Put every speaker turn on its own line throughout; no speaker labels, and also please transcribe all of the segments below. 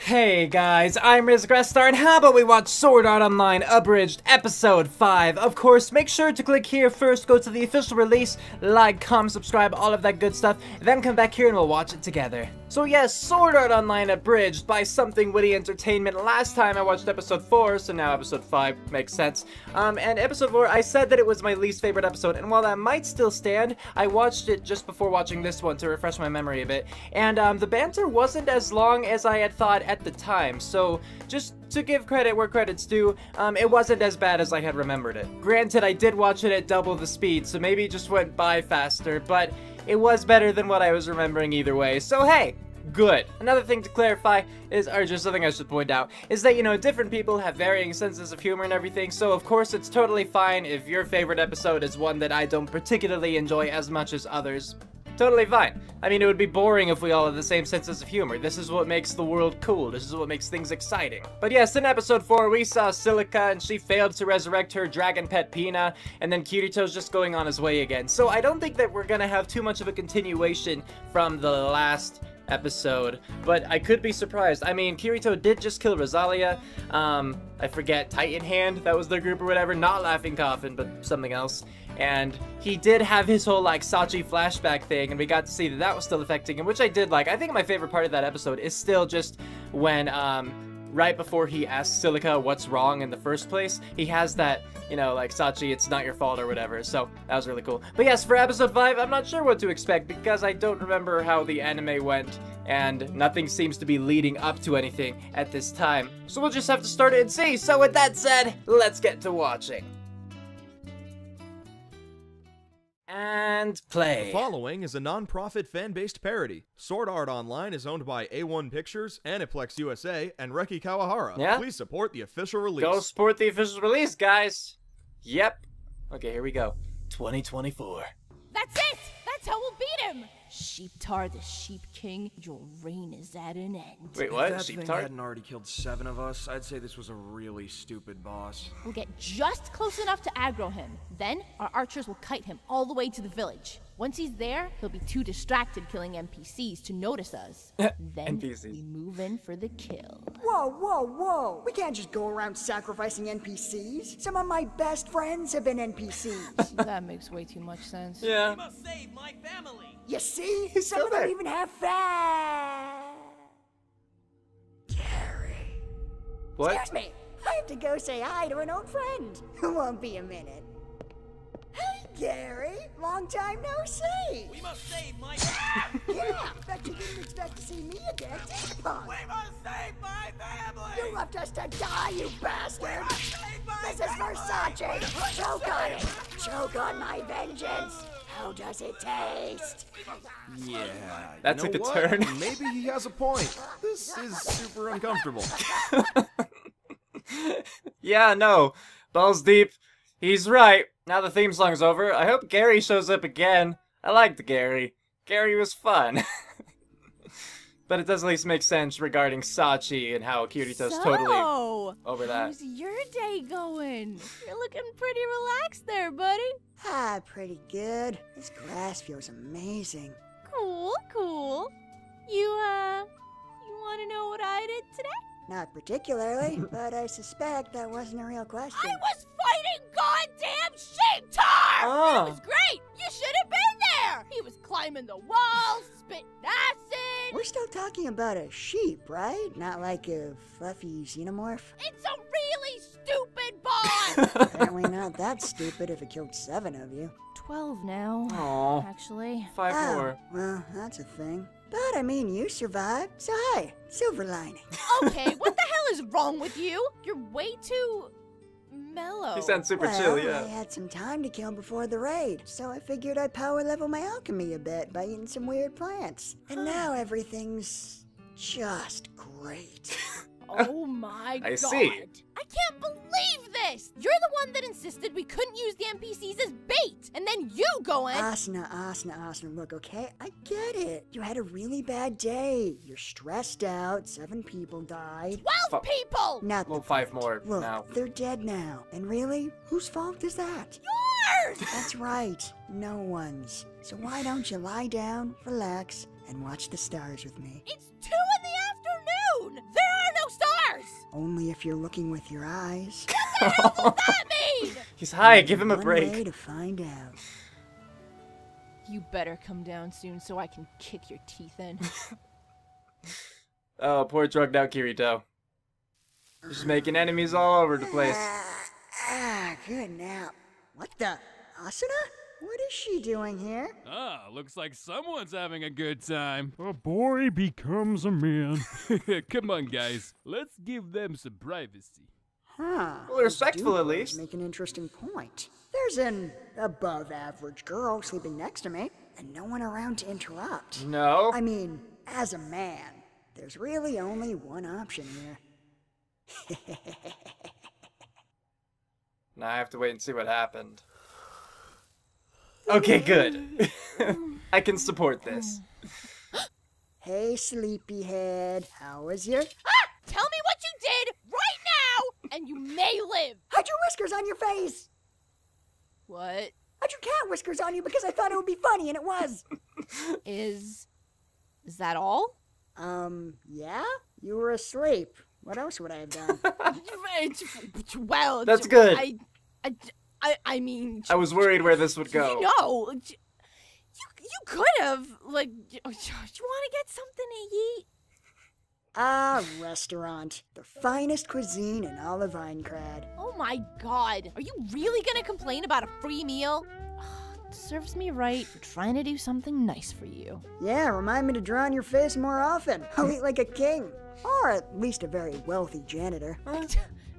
Hey guys, I'm Grestar, and how about we watch Sword Art Online Abridged Episode 5? Of course, make sure to click here first, go to the official release, like, comment, subscribe, all of that good stuff, then come back here and we'll watch it together. So yes, Sword Art Online Abridged by Something Witty Entertainment. Last time I watched Episode 4, so now Episode 5 makes sense. And Episode 4, I said that it was my least favorite episode, and while that might still stand, I watched it just before watching this one to refresh my memory a bit, and the banter wasn't as long as I had thought at the time, so just to give credit where credit's due, it wasn't as bad as I had remembered it. Granted, I did watch it at double the speed, so maybe it just went by faster, but it was better than what I was remembering either way, so hey! Good. Another thing to clarify is, or just something I should point out, is that, you know, different people have varying senses of humor and everything, so of course it's totally fine if your favorite episode is one that I don't particularly enjoy as much as others. Totally fine. I mean, it would be boring if we all had the same senses of humor. This is what makes the world cool. This is what makes things exciting. But yes, in episode 4, we saw Silica, and she failed to resurrect her dragon pet Pina, and then Kirito's just going on his way again. So I don't think that we're gonna have too much of a continuation from the last episode, but I could be surprised. I mean, Kirito did just kill Rosalia. I forget, Titan Hand, that was their group or whatever. Not Laughing Coffin, but something else. And he did have his whole, like, Sachi flashback thing, and we got to see that that was still affecting him, which I did like. I think my favorite part of that episode is still just when, right before he asks Silica what's wrong in the first place, he has that, you know, like, Sachi, it's not your fault or whatever, so that was really cool. But yes, for episode 5, I'm not sure what to expect because I don't remember how the anime went, and nothing seems to be leading up to anything at this time. So we'll just have to start it and see. So with that said, let's get to watching. And play.
The following is a non-profit fan-based parody. Sword Art Online is owned by A1 Pictures, Aniplex USA, and Reki Kawahara.
Yeah?
Please support the official release.
Go support the official release, guys. Yep. Okay, here we go. 2024.
That's it! That's how we'll beat him! Sheeptar the Sheep King, your reign is at an end.
Wait,
If
what?
that thing
Sheeptard?
hadn't already killed 7 of us, I'd say this was a really stupid boss.
We'll get just close enough to aggro him. Then, our archers will kite him all the way to the village. Once he's there, he'll be too distracted killing NPCs to notice us. Then,
NPCs.
we move in for the kill.
Whoa, whoa, whoa! We can't just go around sacrificing NPCs. Some of my best friends have been NPCs.
That makes way too much sense.
Yeah.
must save my family.
You see?
He's
Some
still
of them
there.
even have fat. Gary.
What?
Excuse me. I have to go say hi to an old friend. Won't be a minute. Hey, Gary. Long time no see.
We must save my.
Yeah, bet you didn't expect to see me again, did you, Punk?
We must save my family.
You left us to die, you bastard!
Save my
This is Versace! Choke on it! Choke on my vengeance! How does it taste?
Yeah,
That
you
took
know
a
what?
turn.
Maybe he has a point. This is super uncomfortable.
Yeah, no. Balls deep. He's right. Now the theme song's over, I hope Gary shows up again. I liked Gary. Gary was fun. But it does at least make sense regarding Sachi and how Kirito's totally over that.
How's your day going? You're looking pretty relaxed there, buddy.
Ah, pretty good. This grass feels amazing.
Cool, cool. You want to know what I did today?
Not particularly, but I suspect that wasn't a real question.
I was fighting goddamn Sheeptar!
Oh.
It was great! You should have been there! He was climbing the walls, spitting acid!
We're still talking about a sheep, right? Not like a fluffy xenomorph?
It's a really stupid boss!
Apparently not that stupid if it killed 7 of you.
12 now,
Aw.
actually.
5
Oh,
more.
well, that's a thing. But I mean, you survived, so hi, silver lining.
Okay, what the hell is wrong with you? You're way too mellow.
He sounds super
Well,
chill,
I
yeah.
had some time to kill before the raid, so I figured I'd power level my alchemy a bit by eating some weird plants. And now everything's just great.
Oh my
I
god.
see.
I can't believe this! You're the one that insisted we couldn't use the NPCs as bait, and then you go in.
Asuna, look, okay? I get it. You had a really bad day. You're stressed out, 7 people died.
12 people!
Not
Well,
the
5
point.
more
Look,
now.
they're dead now. And really, whose fault is that?
Yours!
That's right, no one's. So why don't you lie down, relax, and watch the stars with me?
It's 2 in the afternoon! There
Only if you're looking with your eyes.
What does that mean?
He's high, give him a
One
break.
way to find out.
You better come down soon so I can kick your teeth in.
Oh, poor drugged out Kirito. Just making enemies all over the place.
Good nap. What the? Asuna? What is she doing here?
Ah, looks like someone's having a good time.
A boy becomes a man.
Come on, guys. Let's give them some privacy.
Huh.
Well, respectful
Those
at
duos
least.
make an interesting point. There's an above-average girl sleeping next to me, and no one around to interrupt.
No.
I mean, as a man, there's really only one option here.
Now I have to wait and see what happened. Okay, good. I can support this.
Hey, sleepyhead, how was your...
Tell me what you did right now, and you may live.
How'd your whiskers on your face?
What
How'd your cat whiskers on you because I thought it would be funny, and it was.
is that all?
Yeah? You were asleep. What else would I have done?
Well,
That's good.
I mean,
I was worried where this would go.
no, you could have like. Do you want to get something to eat?
Restaurant. The finest cuisine in all of Einkrad.
Oh my God, are you really gonna complain about a free meal? Serves me right for trying to do something nice for you.
Yeah, remind me to draw on your face more often. I'll eat like a king. Or at least a very wealthy janitor.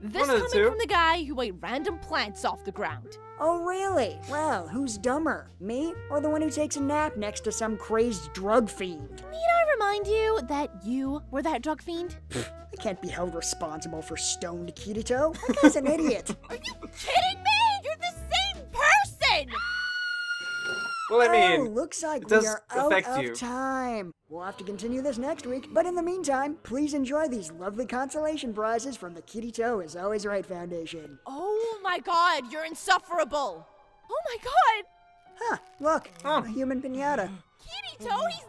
This
One of the
coming
two.
from the guy who ate random plants off the ground.
Oh, really? Well, who's dumber? Me or the one who takes a nap next to some crazed drug fiend?
Need I remind you that you were that drug fiend?
I can't be held responsible for stoned Kirito. That guy's an idiot.
Are you kidding me? You're the same person!
Well, I mean,
Oh, looks like
it does
we are out
affect
of
you.
time. We'll have to continue this next week, but in the meantime, please enjoy these lovely consolation prizes from the Kirito is Always Right Foundation.
Oh my God, you're insufferable. Oh my God,
Huh, look,
Oh.
a human piñata.
Kirito, he's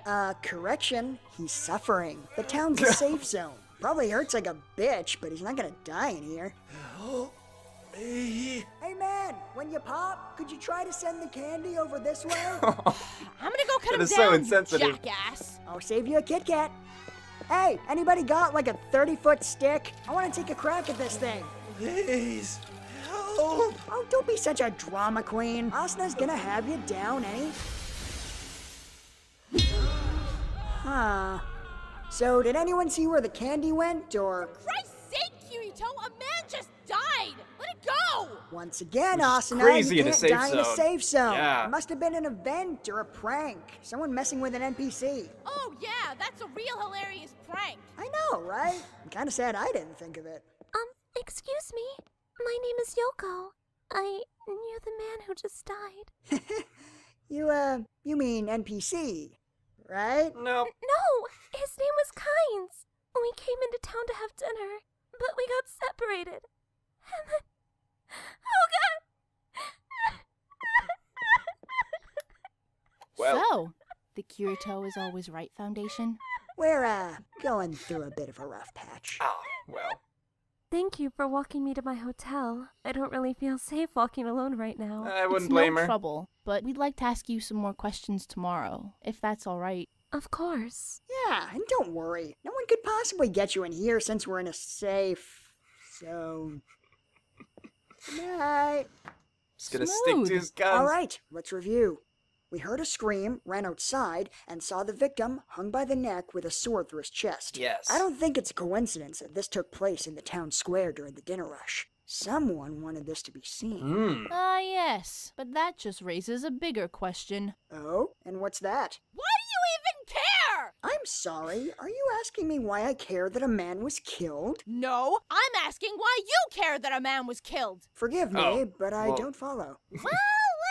dying!
Correction, he's suffering. The town's a safe zone. Probably hurts like a bitch, but he's not gonna die in here. Hey man, when you pop, could you try to send the candy over this way?
I'm gonna go cut
That
him
is so
down,
insensitive.
you jackass.
I'll save you a Kit Kat. Hey, anybody got like a 30-foot stick? I want to take a crack at this thing.
Please, help!
Oh, don't be such a drama queen. Asuna's gonna have you down, Huh. So, did anyone see where the candy went, or...
Christ's sake, Kirito, a man just died! Let it go!
Once again,
Which is
Asuna,
crazy
you
in a
can't
safe
die in a
zone.
safe zone.
Yeah.
It must have been an event or a prank. Someone messing with an NPC.
Oh yeah, that's a real hilarious prank.
I know, right? I'm kind of sad I didn't think of it.
Excuse me. My name is Yoko. I knew the man who just died.
You mean NPC, right?
No.
No, his name was Kynes. We came into town to have dinner, but we got separated. And then... Oh God!
Well,
So, the Kirito is Always Right Foundation?
We're, going through a bit of a rough patch.
oh, well.
Thank you for walking me to my hotel. I don't really feel safe walking alone right now.
I wouldn't
It's
blame
no
her.
trouble, but we'd like to ask you some more questions tomorrow, if that's all right.
Of course.
Yeah, and don't worry. No one could possibly get you in here since we're in a safe zone. Good night.
Just gonna stick to his guns.
All right, let's review. We heard a scream, ran outside, and saw the victim hung by the neck with a sword through his chest.
Yes.
I don't think it's a coincidence that this took place in the town square during the dinner rush. Someone wanted this to be seen.
Hmm.
Yes, but that just raises a bigger question.
Oh, and what's that?
Why do you even care?
I'm sorry, are you asking me why I care that a man was killed?
No, I'm asking why you care that a man was killed.
Forgive me,
Oh,
but I
well-
don't follow.
Well,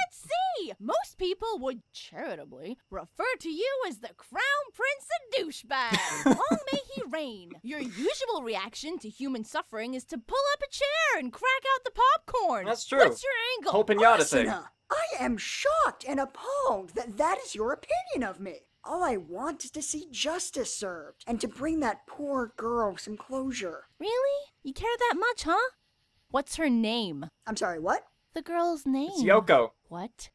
let's see. Most people would charitably refer to you as the Crown Prince of Douchebag. Long may he reign. Your usual reaction to human suffering is to pull up a chair and crack out the popcorn.
That's true.
What's your angle?
Whole pinata thing.
Asuna, I am shocked and appalled that that is your opinion of me. All I want is to see justice served and to bring that poor girl some closure.
Really? You care that much, huh? What's her name?
I'm sorry, what?
The girl's name.
It's Yoko.
What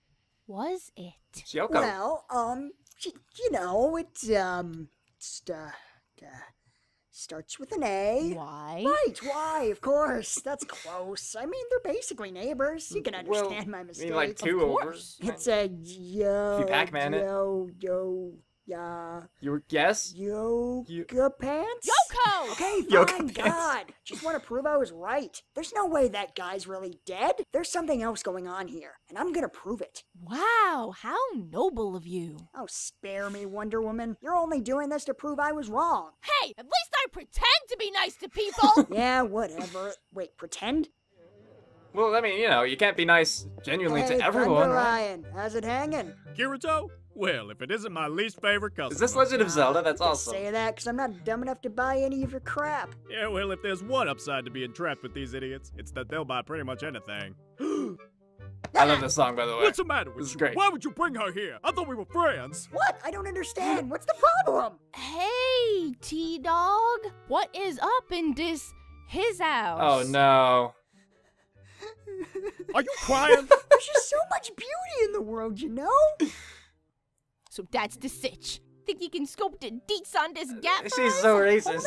was it?
It's Yoko.
Well, you know, starts with an A.
Why?
Right, why? Of course. That's close. I mean, they're basically neighbors. You can understand my
I
mistake.
mean, like 2
Of
over.
course.
It's a yo.
If you Pac-Man it. You guess?
Yoga pants?
Yoko!
Okay,
Yoga
fine,
pants.
God. Just want to prove I was right. There's no way that guy's really dead. There's something else going on here, and I'm gonna prove it.
Wow, how noble of you.
Oh, spare me, Wonder Woman. You're only doing this to prove I was wrong.
Hey, at least I pretend to be nice to people.
Yeah, whatever. Wait, pretend?
Well, I mean, you know, you can't be nice genuinely
Hey,
to everyone,
Thunder
right?
Lion, how's it hanging?
Kirito? Well, if it isn't my least favorite customer.
Is this Legend of Zelda? That's
Just
awesome.
say that because I'm not dumb enough to buy any of your crap.
Yeah, well, if there's one upside to being trapped with these idiots, it's that they'll buy pretty much anything.
I love this song, by the way.
What's the matter with
This is
you?
great.
Why would you bring her here? I thought we were friends.
What? I don't understand. What's the problem?
Hey, T-Dog. What is up in this his house?
Oh, no.
Are you crying?
There's just so much beauty in the world, you know?
So that's the sitch. Think you can scope the deets on this gap?
She's so racist.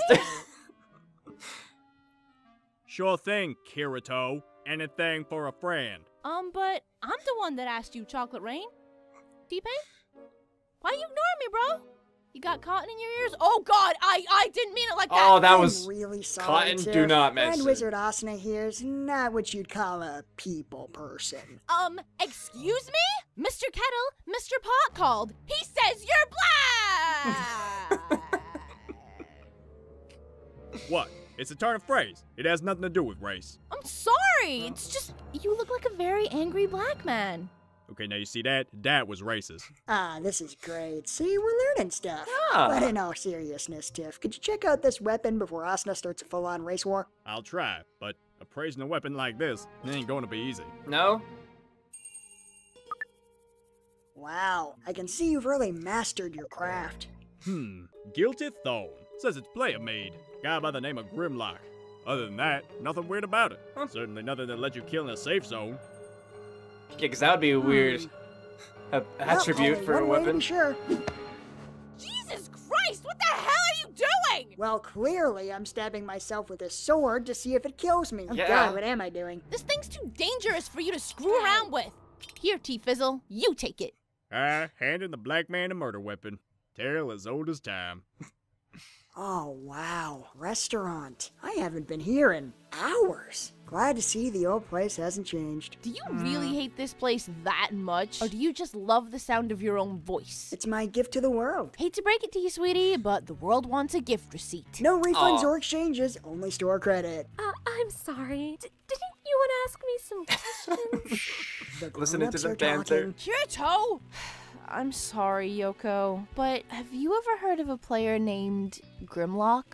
Sure thing, Kirito. Anything for a friend.
But I'm the one that asked you, Chocolate Rain. T-Pain? Why you ignoring me, bro? You got cotton in your ears? Oh, God, I didn't mean it like that.
Oh, that
I'm
was...
really sorry,
Cotton,
Tiff.
do not
Grand
mention.
Wizard Asuna here's not what you'd call a people person.
Excuse me? Mr. Kettle, Mr. Pot called. He says you're black!
What? It's a turn of phrase. It has nothing to do with race.
I'm sorry. It's just, you look like a very angry black man.
Okay, now you see that? That was racist.
Ah, this is great. See, we're learning stuff.
Ah.
But in all seriousness, Tiff, could you check out this weapon before Asuna starts a full-on race war?
I'll try, but appraising a weapon like this, it ain't going to be easy.
No?
Wow, I can see you've really mastered your craft.
Guilty Thorn. Says it's player-made. Guy by the name of Grimlock. Other than that, nothing weird about it. Certainly nothing that let you kill in a safe zone.
Yeah, because that would be a weird attribute
Well,
for a
only one way to
weapon.
be sure.
Jesus Christ, what the hell are you doing?
Well, clearly I'm stabbing myself with this sword to see if it kills me. Oh,
Yeah.
God, what am I doing?
This thing's too dangerous for you to screw around with. Here, T-Fizzle, you take it.
Handing the black man a murder weapon. Tale as old as time.
Oh, wow. Restaurant. I haven't been here in hours. Glad to see the old place hasn't changed.
Do you really hate this place that much? Or do you just love the sound of your own voice?
It's my gift to the world.
Hate to break it to you, sweetie, but the world wants a gift receipt.
No refunds
Aw.
or exchanges, only store credit.
I'm sorry. Didn't you want to ask me some questions?
The
Listening to
grown-ups
the
are
banter.
talking.
Kirito! I'm sorry, Yoko, but have you ever heard of a player named Grimlock?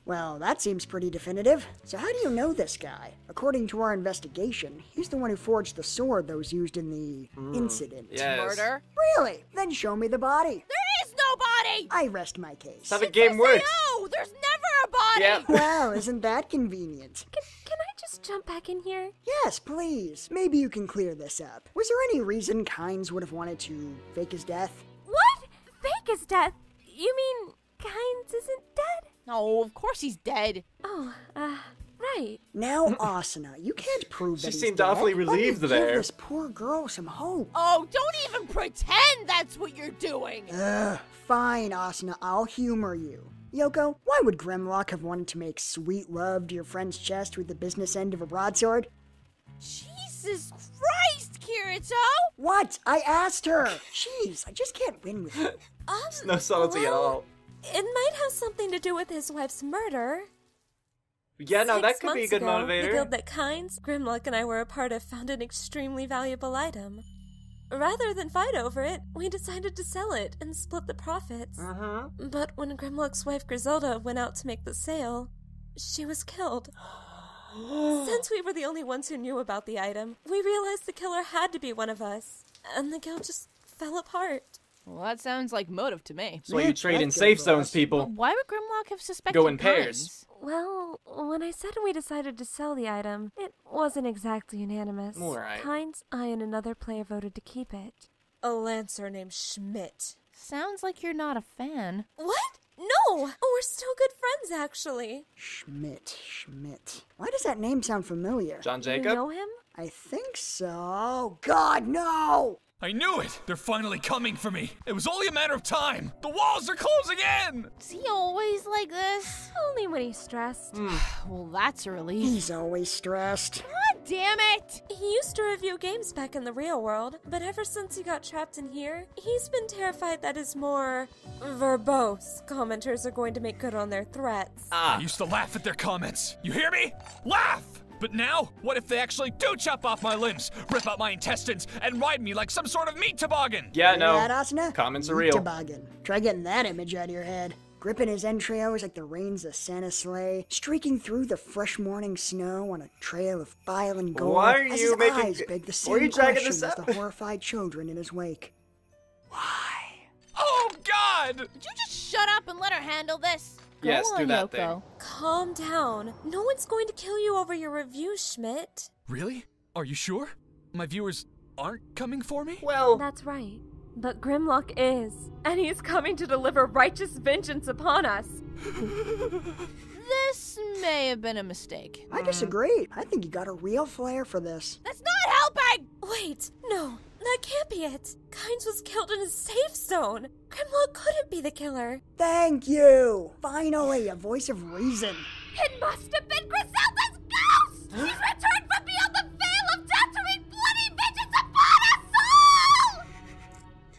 Well, that seems pretty definitive. So how do you know this guy? According to our investigation, he's the one who forged the sword that was used in the incident.
Yes.
Murder?
Really? Then show me the body.
There is nobody!
I rest my case.
That's how the game works.
No, there's never a body!
Yeah.
Well, isn't that convenient?
Can I just jump back in here?
Yes, please. Maybe you can clear this up. Was there any reason Kynes would have wanted to fake his death?
What? Fake his death? You mean Kynes isn't dead?
No, of course he's dead.
Oh, right.
Now, Asuna, you can't prove that
She
he's
seemed
dead.
awfully
Let me
relieved
give
there.
this poor girl some hope.
Oh, don't even pretend that's what you're doing!
Fine, Asuna, I'll humor you. Yoko, why would Grimlock have wanted to make sweet love to your friend's chest with the business end of a broadsword?
Jesus Christ, Kirito!
What? I asked her! Jeez, I just can't win with you.
No subtlety at all.
It might have something to do with his wife's murder.
Yeah, no, that
6
could be a
months
good
ago,
motivator.
The guild that Kynes, Grimlock, and I were a part of found an extremely valuable item. Rather than fight over it, we decided to sell it and split the profits. But when Grimlock's wife Griselda went out to make the sale, she was killed. Since we were the only ones who knew about the item, we realized the killer had to be one of us, and the guild just fell apart.
Well, that sounds like motive to me.
That's why you trade in safe zones, people.
Why would Grimlock have suspected
Go in pairs.
Kynes?
Well, when I said we decided to sell the item, it wasn't exactly unanimous.
All right.
Kynes, I, and another player voted to keep it. A lancer named Schmidt.
Sounds like you're not a fan.
What? No! We're still good friends, actually.
Schmidt. Why does that name sound familiar?
John
Do you
Jacob?
know him?
I think so. God, no!
I knew it! They're finally coming for me! It was only a matter of time! The walls are closing in!
Is he always like this?
Only when he's stressed.
Well, that's a relief.
He's always stressed.
God damn it!
He used to review games back in the real world, but ever since he got trapped in here, he's been terrified that his more verbose commenters are going to make good on their threats.
I used to laugh at their comments. You hear me? Laugh! But now, what if they actually do chop off my limbs, rip out my intestines, and ride me like some sort of meat toboggan?
Yeah, no.
That, Asuna?
Comments are
Meat
real.
Toboggan. Try getting that image out of your head. Gripping his entrails like the reins of Santa's sleigh, streaking through the fresh morning snow on a trail of bile and gore.
Why are
as
you
his
making-
eyes beg the
why are you
same
dragging
question
this
as
up?
the horrified children in his wake. Why?
Oh, God!
Would you just shut up and let her handle this?
Yes,
Go
do
on,
that
Yoko.
thing.
Calm down. No one's going to kill you over your review, Schmidt.
Really? Are you sure? My viewers aren't coming for me?
Well,
That's right. But Grimlock is, and he's coming to deliver righteous vengeance upon us.
This may have been a mistake.
I disagree. I think you got a real flair for this.
That's not helping!
Wait, no, that can't be it. Kynes was killed in a safe zone. Grimlock couldn't be the killer.
Thank you! Finally, a voice of reason.
It must have been Griselda's ghost! She's returned from beyond the veil of death to wreak bloody vengeance upon us all!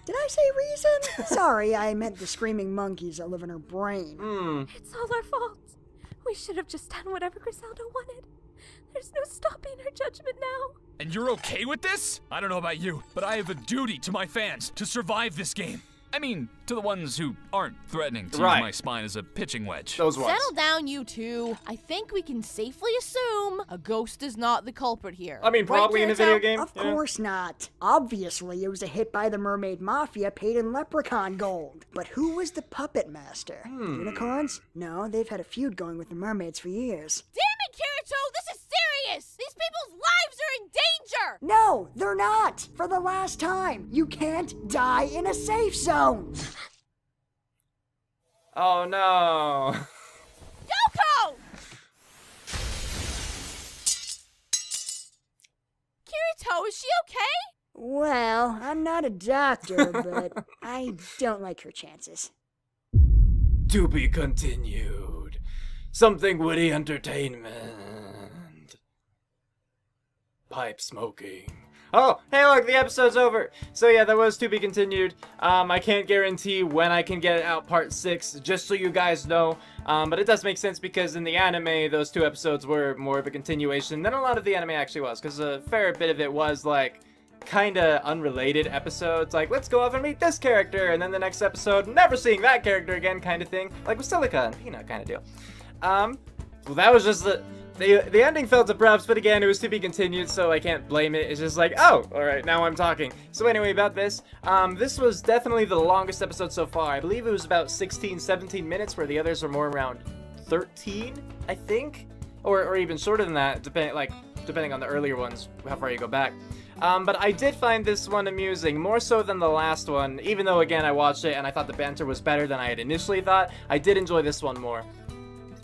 Did I say reason? Sorry, I meant the screaming monkeys that live in her brain.
It's all our fault. We should have just done whatever Griselda wanted. There's no stopping her judgment now.
And you're okay with this? I don't know about you, but I have a duty to my fans to survive this game. I mean, to the ones who aren't threatening to use my spine as a pitching wedge.
those ones.
Settle down, you two. I think we can safely assume a ghost is not the culprit here.
I mean, probably in a video game.
Of
yeah.
course not. Obviously, it was a hit by the Mermaid Mafia paid in leprechaun gold. But who was the puppet master? Unicorns? No, they've had a feud going with the mermaids for years.
Damn it, Kirito! This is serious! These people's lives are in danger!
No, they're not! For the last time, you can't die in a safe zone!
Oh no.
Yoko! Kirito, is she okay?
Well, I'm not a doctor, but I don't like her chances.
To be continued. Something witty entertainment. Pipe smoking. Oh, hey look, the episode's over. So yeah, that was to be continued. I can't guarantee when I can get out part 6, just so you guys know. But it does make sense because in the anime, those 2 episodes were more of a continuation than a lot of the anime actually was. Because a fair bit of it was like, kinda unrelated episodes. Like, let's go off and meet this character. And then the next episode, never seeing that character again kind of thing. Like with Silica and Peanut kind of deal. Well, that was just the ending felt abrupt, but again, it was to be continued, so I can't blame it. It's just like, oh, alright, now I'm talking. So anyway, about this, this was definitely the longest episode so far. I believe it was about 16, 17 minutes, where the others were more around 13, I think? Or even shorter than that, depending on the earlier ones, how far you go back. But I did find this one amusing, more so than the last one, even though, again, I watched it and I thought the banter was better than I had initially thought. I did enjoy this one more.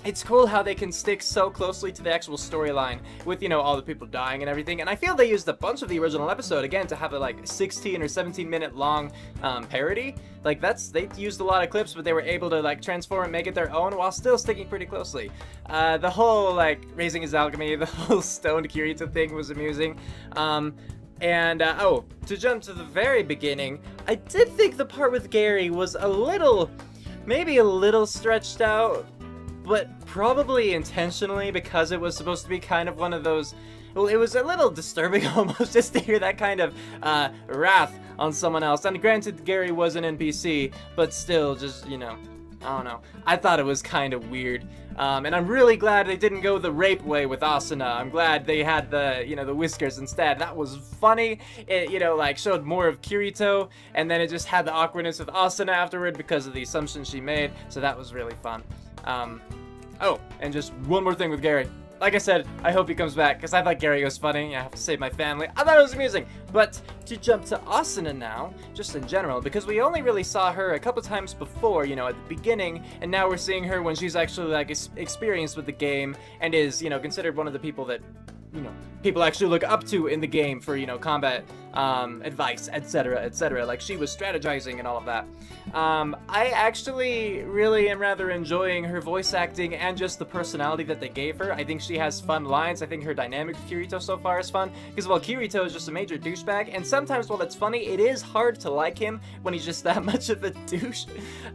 It's cool how they can stick so closely to the actual storyline with, you know, all the people dying and everything. And I feel they used a bunch of the original episode, again, to have a, like, 16 or 17 minute long parody. Like, they used a lot of clips, but they were able to, like, transform and make it their own while still sticking pretty closely. The whole, like, raising his alchemy, the whole stoned Kirito thing was amusing. Oh, to jump to the very beginning, I did think the part with Gary was maybe a little stretched out. But probably intentionally, because it was supposed to be kind of one of those... Well, it was a little disturbing almost just to hear that kind of wrath on someone else. And granted, Gary was an NPC, but still just, you know, I don't know. I thought it was kind of weird. And I'm really glad they didn't go the rape way with Asuna. I'm glad they had the, you know, the whiskers instead. That was funny. It, you know, like, showed more of Kirito, and then it just had the awkwardness with Asuna afterward because of the assumptions she made, so that was really fun. Oh, and just one more thing with Gary. Like I said, I hope he comes back, because I thought Gary was funny. I have to save my family. I thought it was amusing. But to jump to Asuna now, just in general, because we only really saw her a couple times before, you know, at the beginning, and now we're seeing her when she's actually, like, experienced with the game, and is, you know, considered one of the people that, you know, people actually look up to in the game for, you know, combat advice, etc., etc. Like, she was strategizing and all of that. I actually really am rather enjoying her voice acting and just the personality that they gave her. I think she has fun lines. I think her dynamic with Kirito so far is fun, because while Kirito is just a major douchebag, and sometimes while that's funny, it is hard to like him when he's just that much of a douche.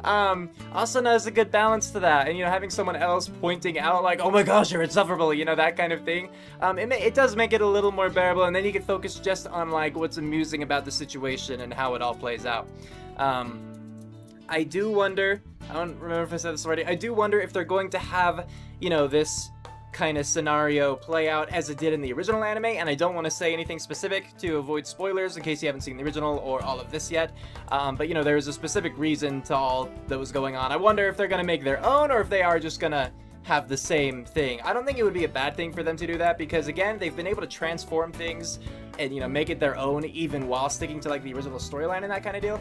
Asuna is a good balance to that, and, you know, having someone else pointing out, like, oh my gosh, you're insufferable, you know, that kind of thing. It does make it a little more bearable, and then you can focus just on, like, what's amusing about the situation and how it all plays out. I do wonder, I don't remember if I said this already, I do wonder if they're going to have, you know, this kind of scenario play out as it did in the original anime, and I don't want to say anything specific to avoid spoilers in case you haven't seen the original or all of this yet, but, you know, there's a specific reason to all that was going on. I wonder if they're going to make their own, or if they are just going to have the same thing. I don't think it would be a bad thing for them to do that, because, again, they've been able to transform things and, you know, make it their own, even while sticking to, like, the original storyline and that kind of deal.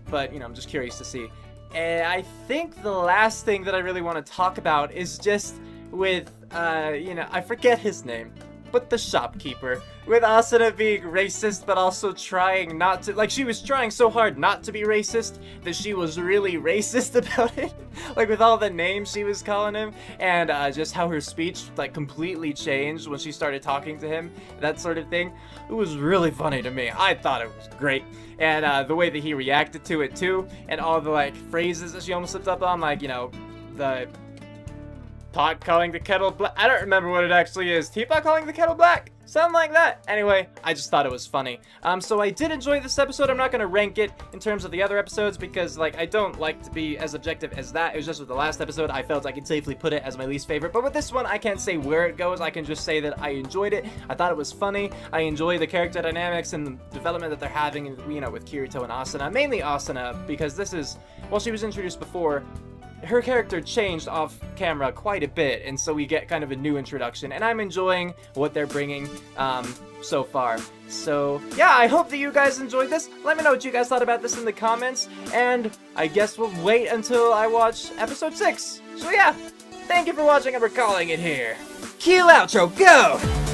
But, you know, I'm just curious to see. And I think the last thing that I really want to talk about is just with, you know, I forget his name, but the shopkeeper. With Asuna being racist, but also trying not to, like, she was trying so hard not to be racist that she was really racist about it. Like, with all the names she was calling him, and just how her speech, like, completely changed when she started talking to him, that sort of thing. It was really funny to me. I thought it was great. And the way that he reacted to it, too, and all the, like, phrases that she almost slipped up on, like, you know, the pot calling the kettle black. I don't remember what it actually is. Teapot calling the kettle black? Something like that. Anyway, I just thought it was funny. So I did enjoy this episode. I'm not going to rank it in terms of the other episodes because, like, I don't like to be as objective as that. It was just with the last episode, I felt I could safely put it as my least favorite. But with this one, I can't say where it goes. I can just say that I enjoyed it. I thought it was funny. I enjoy the character dynamics and the development that they're having, you know, with Kirito and Asuna. Mainly Asuna, because this is, while she was introduced before, her character changed off camera quite a bit, and so we get kind of a new introduction, and I'm enjoying what they're bringing so far. So yeah, I hope that you guys enjoyed this. Let me know what you guys thought about this in the comments, and I guess we'll wait until I watch episode 6. So yeah, thank you for watching, and we're calling it here. Cue outro, go!